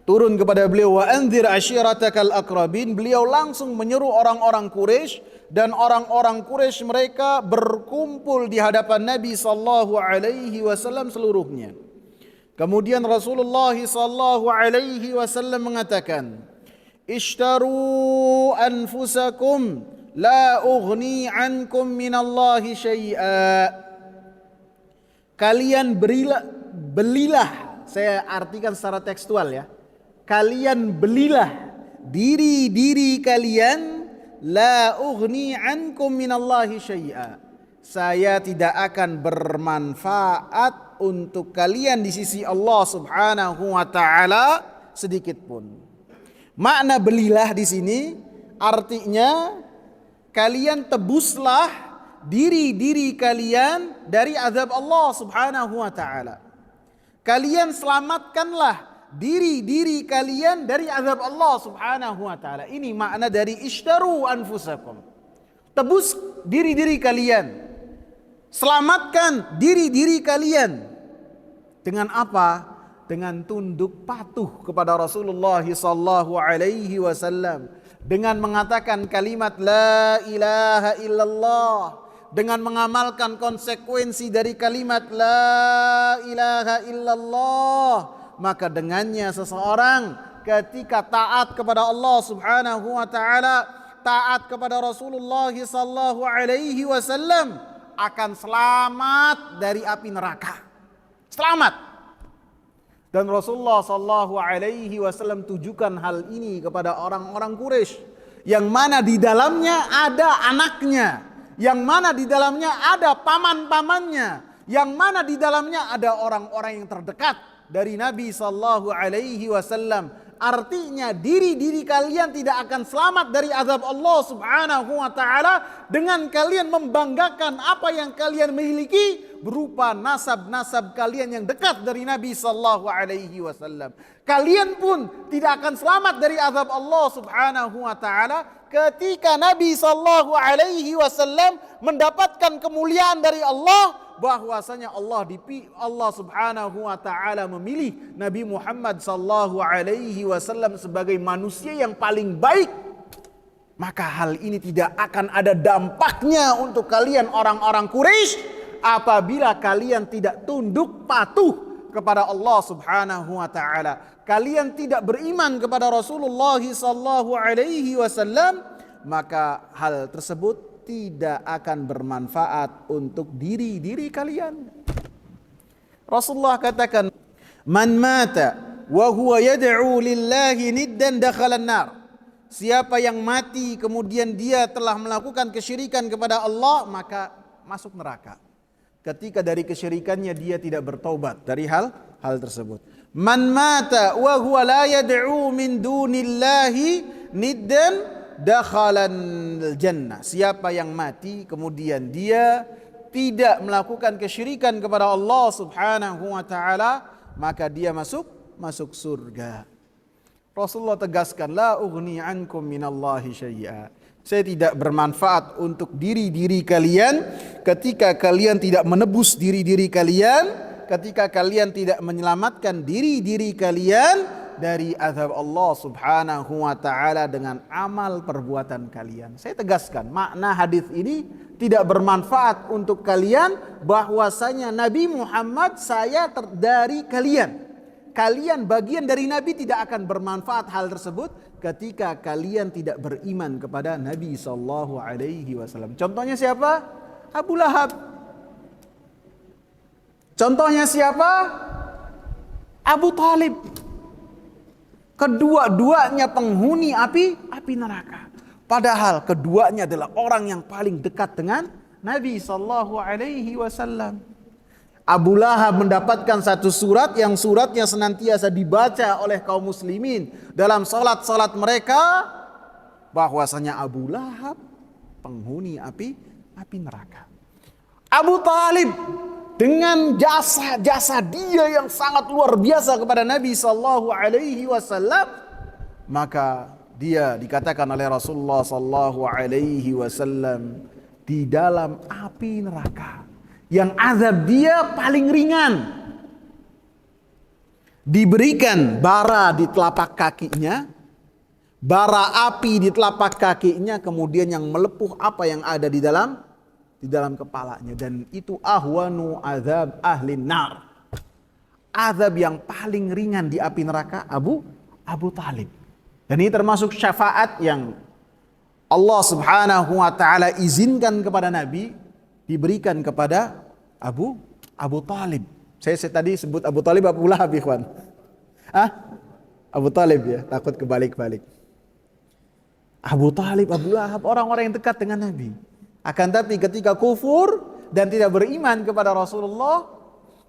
turun kepada beliau, wa anzir ashiratakal aqrabin, beliau langsung menyeru orang-orang Quraisy, dan orang-orang Quraisy mereka berkumpul di hadapan Nabi sallallahu alaihi wasallam seluruhnya. Kemudian Rasulullah sallallahu alaihi wasallam mengatakan, "Ishtaru anfusakum la ughni ankum minallahi syai'a." Kalian belilah, saya artikan secara tekstual ya. Kalian belilah diri kalian, la ughni ankum minallahi syai'a. Saya tidak akan bermanfaat untuk kalian di sisi Allah Subhanahu wa taala sedikit pun. Makna belilah di sini artinya kalian tebuslah diri kalian dari azab Allah Subhanahu wa taala. Kalian selamatkanlah diri kalian dari azab Allah Subhanahu wa taala. Ini makna dari ishtaru anfusakum. Tebus diri kalian. Selamatkan diri kalian. Dengan apa? Dengan tunduk patuh kepada Rasulullah sallallahu alaihi wasallam, dengan mengatakan kalimat la ilaha illallah, dengan mengamalkan konsekuensi dari kalimat la ilaha illallah, maka dengannya seseorang ketika taat kepada Allah Subhanahu wa taala, taat kepada Rasulullah sallallahu alaihi wasallam, akan selamat dari api neraka. Selamat. Dan Rasulullah sallallahu alaihi wasallam tujukan hal ini kepada orang-orang Quraisy yang mana di dalamnya ada anaknya, yang mana di dalamnya ada paman-pamannya, yang mana di dalamnya ada orang-orang yang terdekat dari Nabi sallallahu alaihi wasallam. Artinya diri kalian tidak akan selamat dari azab Allah Subhanahu wa taala dengan kalian membanggakan apa yang kalian miliki berupa nasab-nasab kalian yang dekat dari Nabi sallallahu alaihi wasallam. Kalian pun tidak akan selamat dari azab Allah Subhanahu wa taala ketika Nabi sallallahu alaihi wasallam mendapatkan kemuliaan dari Allah, bahwasanya Allah Subhanahu wa taala memilih Nabi Muhammad sallallahu alaihi wasallam sebagai manusia yang paling baik. Maka hal ini tidak akan ada dampaknya untuk kalian orang-orang Quraisy apabila kalian tidak tunduk patuh kepada Allah Subhanahu wa taala. Kalian tidak beriman kepada Rasulullah sallallahu alaihi wasallam, maka hal tersebut tidak akan bermanfaat untuk diri kalian. Rasulullah katakan, "Man mata wa huwa yad'u lillahi niddan dakhala an-nar." Siapa yang mati kemudian dia telah melakukan kesyirikan kepada Allah, maka masuk neraka. Ketika dari kesyirikannya dia tidak bertaubat dari hal tersebut. Man mata wa huwa la yad'u min dunillahi niddan dakhalan jannah. Siapa yang mati kemudian dia tidak melakukan kesyirikan kepada Allah Subhanahu wa taala, maka dia masuk surga. Rasulullah tegaskan, la ughni ankum minallahi syai'a. Saya tidak bermanfaat untuk diri-diri kalian ketika kalian tidak menebus diri-diri kalian, ketika kalian tidak menyelamatkan diri-diri kalian dari azab Allah Subhanahu wa taala dengan amal perbuatan kalian. Saya tegaskan, makna hadis ini tidak bermanfaat untuk kalian bahwasanya Nabi Muhammad saya dari kalian. Kalian bagian dari Nabi, tidak akan bermanfaat hal tersebut ketika kalian tidak beriman kepada Nabi sallallahu alaihi wasallam. Contohnya siapa? Abu Lahab. Contohnya siapa? Abu Talib. Kedua-duanya penghuni api neraka. Padahal keduanya adalah orang yang paling dekat dengan Nabi sallallahu alaihi wasallam. Abu Lahab mendapatkan satu surat yang suratnya senantiasa dibaca oleh kaum muslimin dalam salat-salat mereka, bahwasanya Abu Lahab penghuni api neraka. Abu Talib dengan jasa dia yang sangat luar biasa kepada Nabi sallallahu alaihi wasallam, maka dia dikatakan oleh Rasulullah sallallahu alaihi wasallam di dalam api neraka yang azab dia paling ringan. Diberikan bara di telapak kakinya, bara api di telapak kakinya, kemudian yang melepuh apa yang ada di dalam kepalanya, dan itu ahwanu azab ahlin nar. Azab yang paling ringan di api neraka Abu Talib. Dan ini termasuk syafaat yang Allah Subhanahu wa taala izinkan kepada Nabi, diberikan kepada Abu Talib. Saya tadi sebut Abu Talib, Abu Lahab, ikhwan. Abu Talib ya, takut kebalik-balik. Abu Talib, Abu Lahab, orang-orang yang dekat dengan Nabi. Akan tapi ketika kufur dan tidak beriman kepada Rasulullah,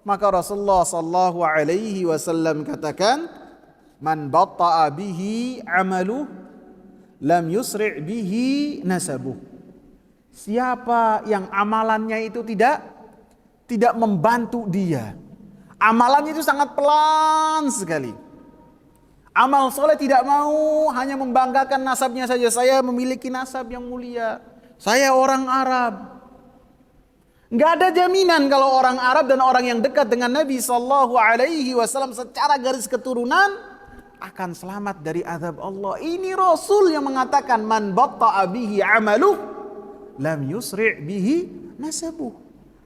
maka Rasulullah sallallahu alaihi wasallam katakan, man batta'a bihi amalu lam yusri' bihi nasabuh. Siapa yang amalannya itu tidak membantu dia, amalannya itu sangat pelan sekali. Amal soleh tidak mau, hanya membanggakan nasabnya saja. Saya memiliki nasab yang mulia, saya orang Arab. Nggak ada jaminan kalau orang Arab dan orang yang dekat dengan Nabi sallallahu alaihi wasallam secara garis keturunan akan selamat dari azab Allah. Ini Rasul yang mengatakan, man batta'a bihi amaluh lam yusri' bihi nasabuh.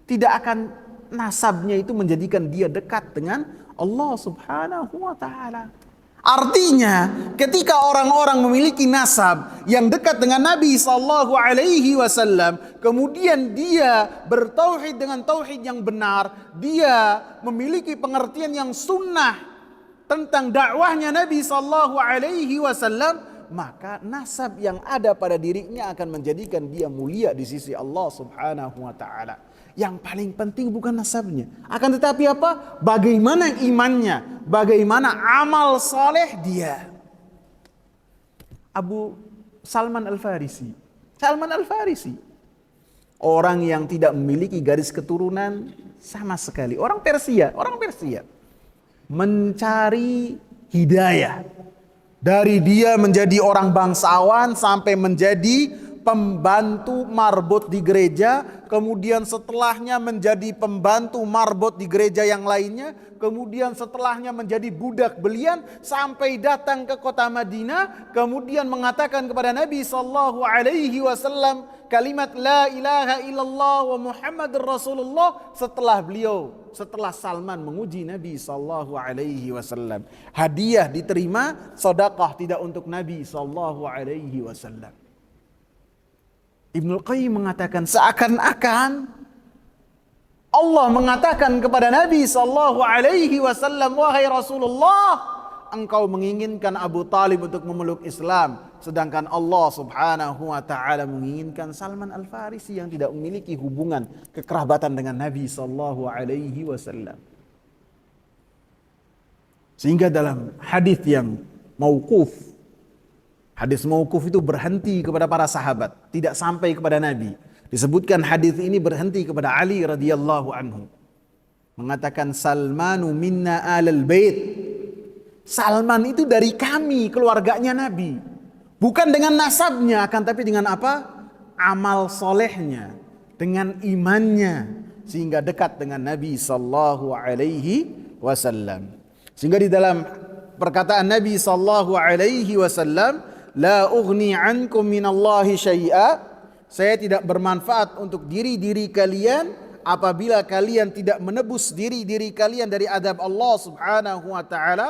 Tidak akan nasabnya itu menjadikan dia dekat dengan Allah Subhanahu wa taala. Artinya, ketika orang-orang memiliki nasab yang dekat dengan Nabi sallallahu alaihi wasallam, kemudian dia bertauhid dengan tauhid yang benar, dia memiliki pengertian yang sunnah tentang dakwahnya Nabi sallallahu alaihi wasallam, maka nasab yang ada pada dirinya akan menjadikan dia mulia di sisi Allah Subhanahu wa taala. Yang paling penting bukan nasabnya, akan tetapi apa? Bagaimana imannya, bagaimana amal saleh dia. Abu Salman Al-Farisi. Salman Al-Farisi, orang yang tidak memiliki garis keturunan sama sekali, orang Persia, mencari hidayah. Dari dia menjadi orang bangsawan sampai menjadi pembantu marbot di gereja, kemudian setelahnya menjadi pembantu marbot di gereja yang lainnya, kemudian setelahnya menjadi budak belian sampai datang ke kota Madinah, kemudian mengatakan kepada Nabi sallallahu alaihi wasallam kalimat la ilaha illallah wa Muhammadur Rasulullah setelah Salman menguji Nabi sallallahu alaihi wasallam. Hadiah diterima, sedekah tidak untuk Nabi sallallahu alaihi wasallam. Ibnul Qayyim mengatakan seakan-akan Allah mengatakan kepada Nabi sallallahu alaihi wasallam, wahai Rasulullah, engkau menginginkan Abu Talib untuk memeluk Islam, sedangkan Allah Subhanahu wa taala menginginkan Salman Al-Farisi yang tidak memiliki hubungan kekerabatan dengan Nabi sallallahu alaihi wasallam. Sehingga dalam hadis yang mauquf, hadis mauquf itu berhenti kepada para sahabat, tidak sampai kepada Nabi. Disebutkan hadis ini berhenti kepada Ali radhiyallahu anhu. Mengatakan Salmanu minna alal bait. Salman itu dari kami, keluarganya Nabi. Bukan dengan nasabnya, akan tapi dengan apa? Amal solehnya, dengan imannya, sehingga dekat dengan Nabi sallallahu alaihi wasallam. Sehingga di dalam perkataan Nabi sallallahu alaihi wasallam, la ughni ankum minallahi syai'a, saya tidak bermanfaat untuk diri-diri kalian apabila kalian tidak menebus diri-diri kalian dari adab Allah Subhanahu wa taala.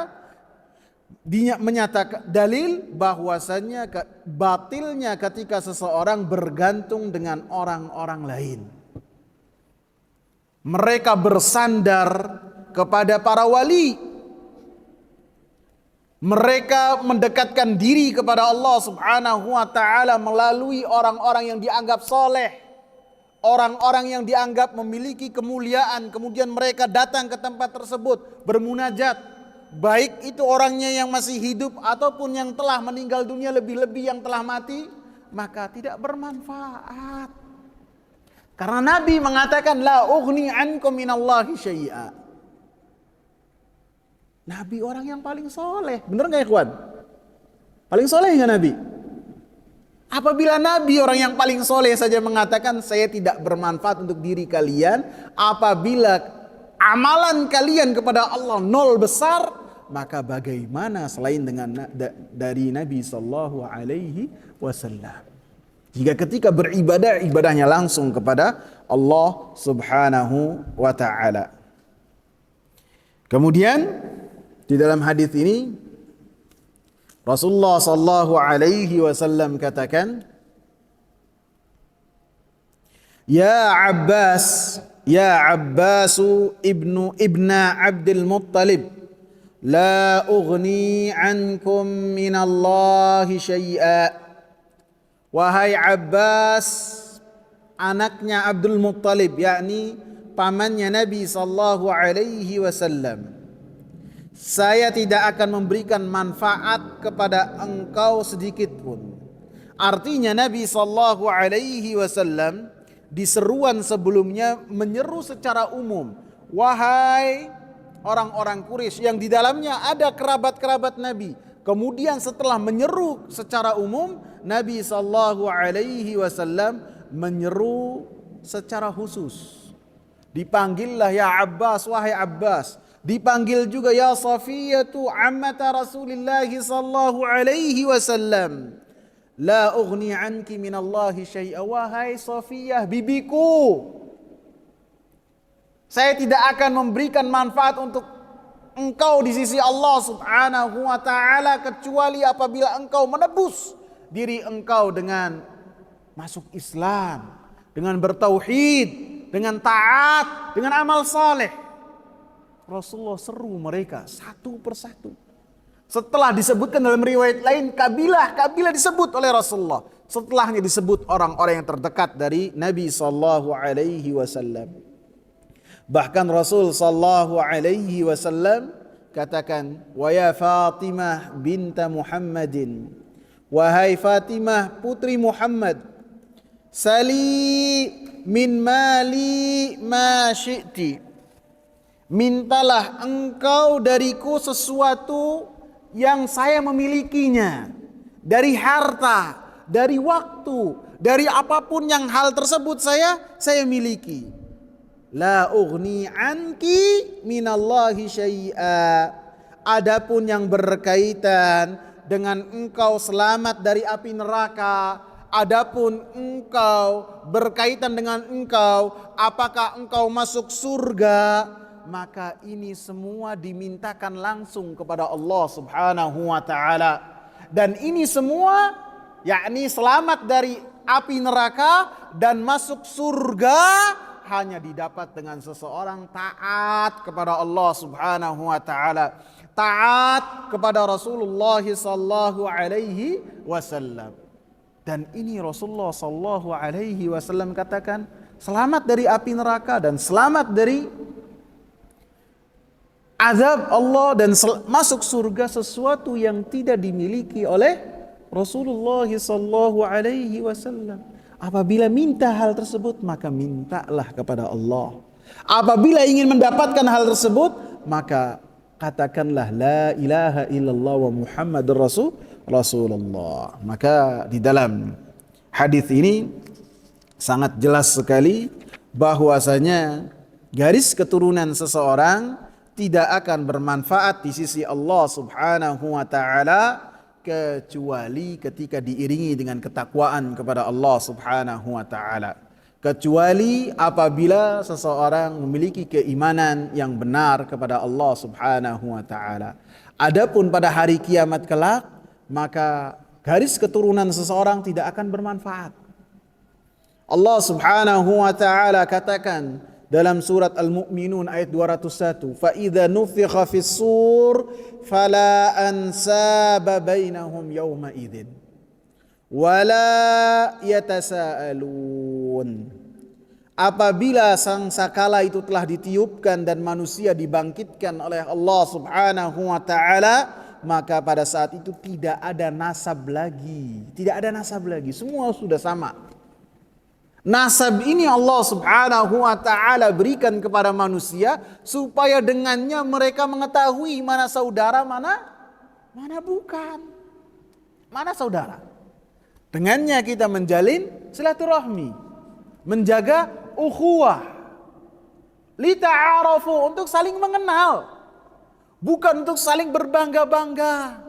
Dia menyatakan dalil bahwasannya batilnya ketika seseorang bergantung dengan orang-orang lain. Mereka bersandar kepada para wali. Mereka mendekatkan diri kepada Allah Subhanahu wa taala melalui orang-orang yang dianggap soleh, orang-orang yang dianggap memiliki kemuliaan. Kemudian mereka datang ke tempat tersebut bermunajat. Baik itu orangnya yang masih hidup ataupun yang telah meninggal dunia, lebih-lebih yang telah mati, maka tidak bermanfaat. Karena Nabi mengatakan la ughni ankum minallahi syai'a. Nabi orang yang paling soleh, benar nggak ikhwan? Paling soleh nggak Nabi? Apabila Nabi orang yang paling soleh saja mengatakan saya tidak bermanfaat untuk diri kalian, apabila amalan kalian kepada Allah nol besar, maka bagaimana selain dengan dari Nabi sallallahu alaihi wasallam? Jika ketika beribadah, ibadahnya langsung kepada Allah Subhanahu wa taala. Kemudian di dalam hadis ini Rasulullah sallallahu alaihi wasallam katakan, Ya Abbasu ibna Abdul Muttalib, la ughni ankum minallahi syai'a. Wahai Abbas, anaknya Abdul Muttalib, yakni pamannya Nabi sallallahu alaihi wasallam, saya tidak akan memberikan manfaat kepada engkau sedikit pun. Artinya Nabi sallallahu alaihi wasallam di seruan sebelumnya menyeru secara umum, wahai orang-orang Quraisy, yang di dalamnya ada kerabat-kerabat Nabi. Kemudian setelah menyeru secara umum, Nabi sallallahu alaihi wasallam menyeru secara khusus. Dipanggillah ya Abbas, wahai Abbas. Dipanggil juga ya Safiyatu ammata Rasulillah sallallahu alaihi wasallam. La ughni anki minallahi syai'a, wahai Safiyah bibiku, saya tidak akan memberikan manfaat untuk engkau di sisi Allah Subhanahu wa taala kecuali apabila engkau menebus diri engkau dengan masuk Islam, dengan bertauhid, dengan taat, dengan amal saleh. Rasulullah seru mereka satu persatu. Setelah disebutkan dalam riwayat lain kabilah disebut oleh Rasulullah. Setelahnya disebut orang-orang yang terdekat dari Nabi sallallahu alaihi wasallam. Bahkan Rasul sallallahu alaihi wasallam katakan, wa ya Fatimah binta Muhammadin, wahai Fatimah putri Muhammad, sali min mali ma syi'ti, mintalah engkau dariku sesuatu yang saya memilikinya, dari harta, dari waktu, dari apapun yang hal tersebut saya miliki. La ughni anki minallahi syai'a. Adapun yang berkaitan dengan engkau selamat dari api neraka, adapun engkau berkaitan dengan engkau apakah engkau masuk surga, maka ini semua dimintakan langsung kepada Allah Subhanahu wa taala. Dan ini semua yakni selamat dari api neraka dan masuk surga hanya didapat dengan seseorang taat kepada Allah Subhanahu wa taala, taat kepada Rasulullah sallallahu alaihi wasallam. Dan ini Rasulullah sallallahu alaihi wasallam katakan selamat dari api neraka dan selamat dari azab Allah dan masuk surga sesuatu yang tidak dimiliki oleh Rasulullah sallallahu alaihi wasallam. Apabila minta hal tersebut, maka mintalah kepada Allah. Apabila ingin mendapatkan hal tersebut, maka katakanlah la ilaha illallah wa Muhammadur Rasulullah. Maka di dalam hadis ini sangat jelas sekali bahwasanya garis keturunan seseorang tidak akan bermanfaat di sisi Allah Subhanahu wa taala kecuali ketika diiringi dengan ketakwaan kepada Allah Subhanahu wa taala. Kecuali apabila seseorang memiliki keimanan yang benar kepada Allah Subhanahu wa taala. Adapun pada hari kiamat kelak, maka garis keturunan seseorang tidak akan bermanfaat. Allah Subhanahu wa taala katakan dalam surat Al-Mu'minun ayat 201, "Fa idza nufikha fis sur fala ansaba bainahum yawma idzin wala yatasaalun." Apabila sangkakala itu telah ditiupkan dan manusia dibangkitkan oleh Allah Subhanahu wa taala, maka pada saat itu tidak ada nasab lagi. Tidak ada nasab lagi, semua sudah sama. Nasab ini Allah Subhanahu wa taala berikan kepada manusia supaya dengannya mereka mengetahui mana saudara, mana bukan. Mana saudara? Dengannya kita menjalin silaturahmi, menjaga ukhuwah, lita'arafu, untuk saling mengenal, bukan untuk saling berbangga-bangga,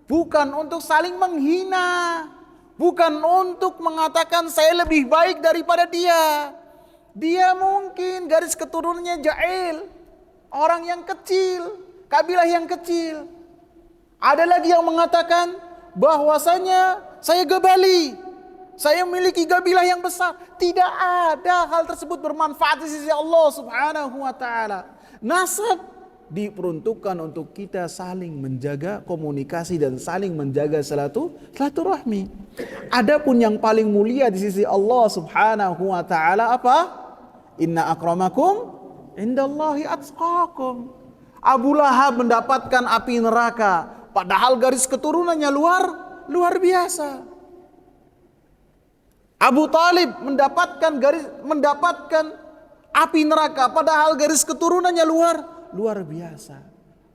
bukan untuk saling menghina, bukan untuk mengatakan saya lebih baik daripada dia. Dia mungkin garis keturunannya jahil, orang yang kecil, kabilah yang kecil. Ada lagi yang mengatakan bahwasanya saya Gebali, saya memiliki kabilah yang besar. Tidak ada hal tersebut bermanfaat di sisi Allah Subhanahu wa taala. Nasab diperuntukkan untuk kita saling menjaga komunikasi dan saling menjaga silaturahmi. Adapun yang paling mulia di sisi Allah Subhanahu wa taala apa? Inna akramakum indallahi atqakum. Abu Lahab mendapatkan api neraka, padahal garis keturunannya luar biasa. Abu Talib mendapatkan api neraka, padahal garis keturunannya luar biasa.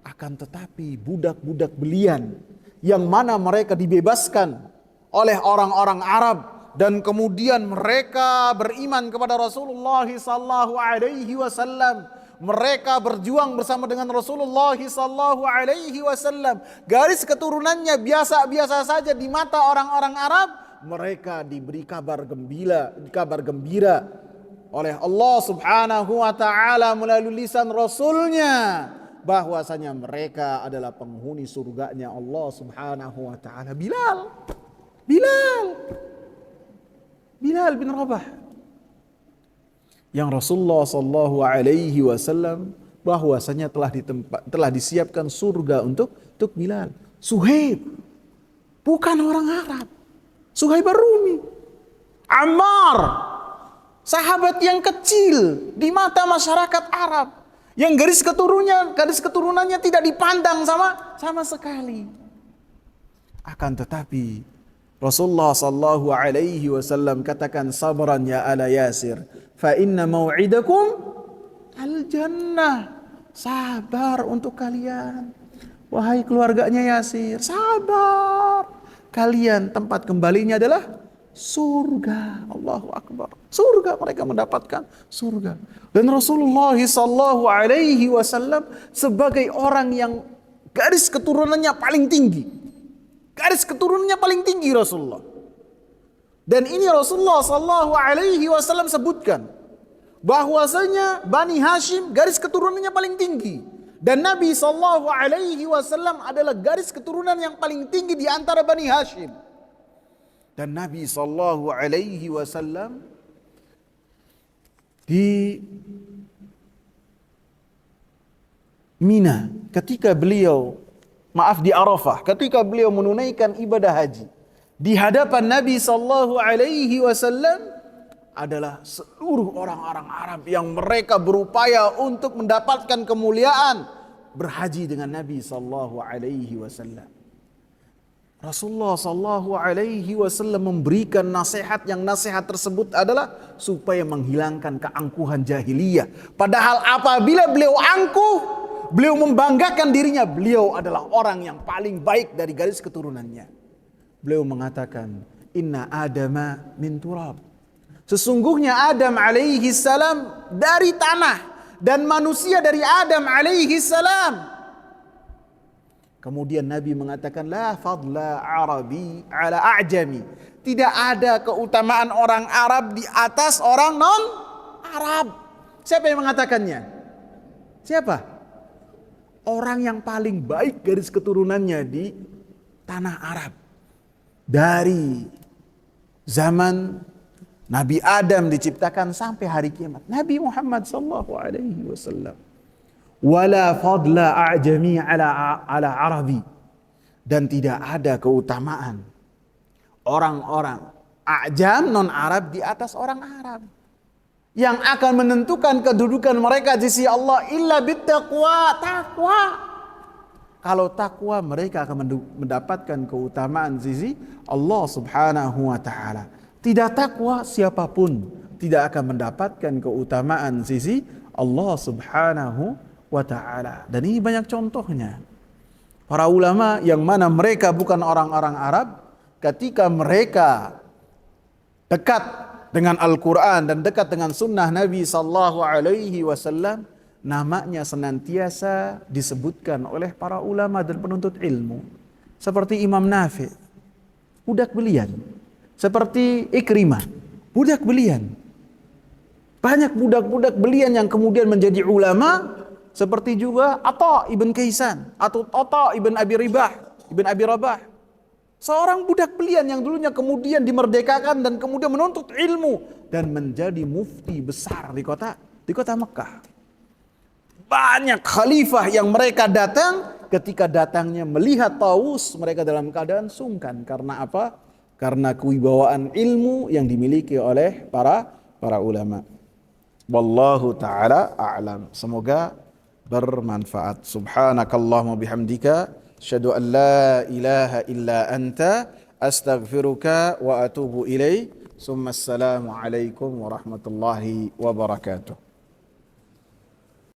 Akan tetapi budak-budak belian yang mana mereka dibebaskan oleh orang-orang Arab dan kemudian mereka beriman kepada Rasulullah sallallahu alaihi wasallam, mereka berjuang bersama dengan Rasulullah sallallahu alaihi wasallam. Garis keturunannya biasa-biasa saja di mata orang-orang Arab, mereka diberi kabar gembira oleh Allah Subhanahu wa taala melalui lisan Rasulnya bahwasanya mereka adalah penghuni surganya Allah Subhanahu wa taala. Bilal bin Rabah, yang Rasulullah sallallahu alaihi wasallam bahwasanya telah disiapkan surga untuk Bilal. Suhaib bukan orang Arab, Suhaib Ar-Rumi. Ammar, sahabat yang kecil di mata masyarakat Arab, yang garis keturunannya tidak dipandang sama sekali. Akan tetapi Rasulullah sallallahu alaihi wasallam katakan, sabran ya ala Yasir, fa inna mau'idakum al-jannah. Sabar untuk kalian, wahai keluarganya Yasir, sabar. Kalian tempat kembalinya adalah surga. Allahu Akbar. Surga, mereka mendapatkan surga. Dan Rasulullah sallallahu alaihi wasallam sebagai orang yang garis keturunannya paling tinggi. Garis keturunannya paling tinggi Rasulullah. Dan ini Rasulullah sallallahu alaihi wasallam sebutkan bahwasanya Bani Hashim garis keturunannya paling tinggi. Dan Nabi sallallahu alaihi wasallam adalah garis keturunan yang paling tinggi di antara Bani Hashim. Dan Nabi sallallahu alaihi wasallam di Mina di Arafah, ketika beliau menunaikan ibadah haji, di hadapan Nabi sallallahu alaihi wasallam adalah seluruh orang-orang Arab yang mereka berupaya untuk mendapatkan kemuliaan berhaji dengan Nabi sallallahu alaihi wasallam. Rasulullah sallallahu alaihi wasallam memberikan nasihat, yang nasihat tersebut adalah supaya menghilangkan keangkuhan jahiliyah. Padahal apabila beliau angkuh, beliau membanggakan dirinya, beliau adalah orang yang paling baik dari garis keturunannya. Beliau mengatakan, inna Adama min turab. Sesungguhnya Adam alaihi salam dari tanah dan manusia dari Adam alaihi salam. Kemudian Nabi mengatakan, la fadla Arabi ala a'jami. Tidak ada keutamaan orang Arab di atas orang non Arab. Siapa yang mengatakannya? Siapa? Orang yang paling baik garis keturunannya di tanah Arab. Dari zaman Nabi Adam diciptakan sampai hari kiamat. Nabi Muhammad sallallahu alaihi wasallam. Wala fadla a'jami ala Arabi. Dan tidak ada keutamaan orang-orang a'jam non Arab di atas orang Arab. Yang akan menentukan kedudukan mereka di sisi Allah illa bittaqwa, takwa. Kalau takwa mereka akan mendapatkan keutamaan di sisi Allah Subhanahu wa taala. Tidak takwa siapapun tidak akan mendapatkan keutamaan di sisi Allah Subhanahu wa ta'ala. Dan ini banyak contohnya. Para ulama yang mana mereka bukan orang-orang Arab, ketika mereka dekat dengan Al-Quran dan dekat dengan sunnah Nabi sallallahu alaihi wasallam, namanya senantiasa disebutkan oleh para ulama dan penuntut ilmu. Seperti Imam Nafi, budak belian. Seperti Ikrimah, budak belian. Banyak budak-budak belian yang kemudian menjadi ulama. Seperti juga Atha ibn Kaisan atau Atha ibn Abi Rabah. Seorang budak belian yang dulunya kemudian dimerdekakan dan kemudian menuntut ilmu dan menjadi mufti besar di kota Mekah. Banyak khalifah yang mereka datang, ketika datangnya melihat Tawus, mereka dalam keadaan sungkan. Karena apa? Karena kewibawaan ilmu yang dimiliki oleh para ulama. Wallahu ta'ala a'lam. Semoga bermanfaat. Subhanakallahumma bihamdika asyhadu an la ilaha illa anta astaghfiruka wa atubu ilaik. Assalamu alaikum warahmatullahi wabarakatuh.